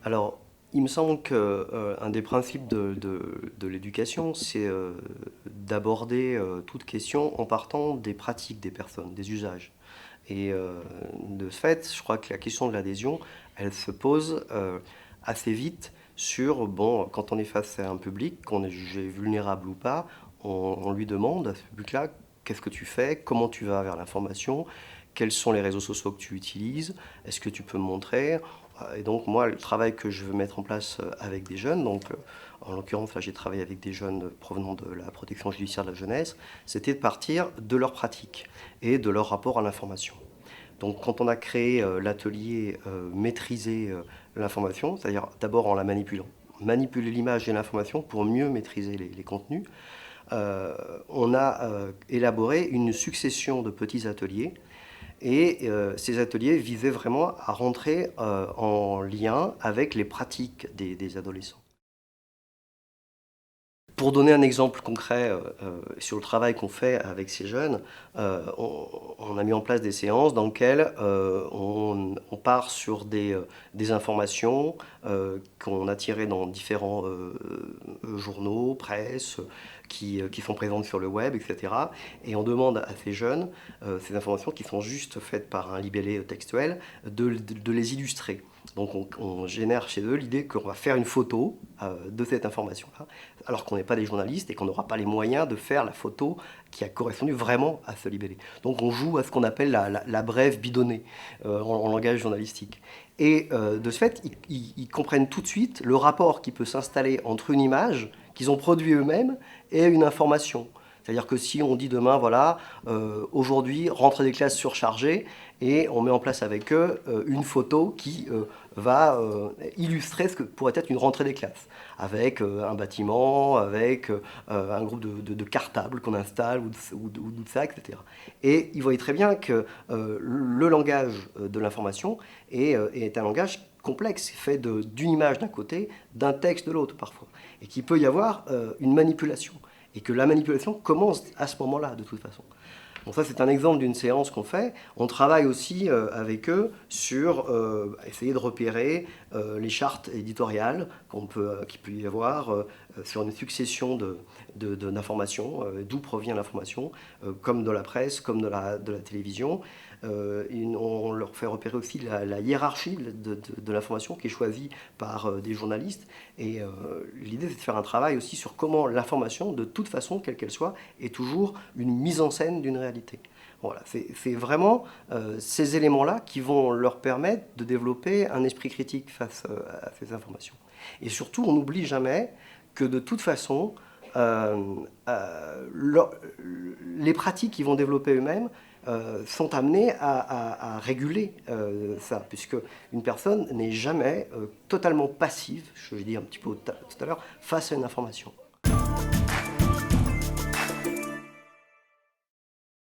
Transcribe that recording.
Alors, il me semble qu'un des principes de l'éducation, c'est d'aborder toute question en partant des pratiques des personnes, des usages. Et de ce fait, je crois que la question de l'adhésion, elle se pose assez vite sur, bon, quand on est face à un public, qu'on est jugé vulnérable ou pas, on lui demande à ce public-là, qu'est-ce que tu fais, comment tu vas vers l'information, quels sont les réseaux sociaux que tu utilises, est-ce que tu peux me montrer? Et donc moi, le travail que je veux mettre en place avec des jeunes, donc en l'occurrence là j'ai travaillé avec des jeunes provenant de la protection judiciaire de la jeunesse, c'était de partir de leurs pratiques et de leur rapport à l'information. Donc quand on a créé l'atelier maîtriser l'information, c'est-à-dire d'abord en la manipulant, manipuler l'image et l'information pour mieux maîtriser les contenus, on a élaboré une succession de petits ateliers et ces ateliers visaient vraiment à rentrer en lien avec les pratiques des adolescents. Pour donner un exemple concret sur le travail qu'on fait avec ces jeunes, on a mis en place des séances dans lesquelles on part sur des informations qu'on a tirées dans différents journaux, presse, qui sont présentes sur le web, etc. Et on demande à ces jeunes, ces informations qui sont juste faites par un libellé textuel, de les illustrer. Donc on génère chez eux l'idée qu'on va faire une photo de cette information-là, alors qu'on n'est pas des journalistes et qu'on n'aura pas les moyens de faire la photo qui a correspondu vraiment à ce libellé. Donc on joue à ce qu'on appelle la brève bidonnée en langage journalistique. Et de ce fait, ils comprennent tout de suite le rapport qui peut s'installer entre une image qu'ils ont produit eux-mêmes et une information. C'est-à-dire que si on dit demain, voilà, aujourd'hui, rentrée des classes surchargées, et on met en place avec eux une photo qui va illustrer ce que pourrait être une rentrée des classes, avec un bâtiment, avec un groupe de cartables qu'on installe, ou de sacs, etc. Et ils voyaient très bien que le langage de l'information est un langage complexe, fait d'une image d'un côté, d'un texte de l'autre parfois, et qu'il peut y avoir une manipulation et que la manipulation commence à ce moment-là, de toute façon. Bon, ça, c'est un exemple d'une séance qu'on fait. On travaille aussi avec eux sur essayer de repérer les chartes éditoriales qu'il peut y avoir sur une succession d'informations, d'où provient l'information, comme de la presse, comme de la télévision. On leur fait repérer aussi la hiérarchie de l'information qui est choisie par des journalistes. Et l'idée, c'est de faire un travail aussi sur comment l'information, de toute façon, quelle qu'elle soit, est toujours une mise en scène d'une réalité. Voilà, c'est vraiment ces éléments-là qui vont leur permettre de développer un esprit critique face à ces informations. Et surtout, on n'oublie jamais que de toute façon, les pratiques qu'ils vont développer eux-mêmes sont amenées à réguler ça, puisque une personne n'est jamais totalement passive, je l'ai dit un petit peu tout à l'heure, face à une information.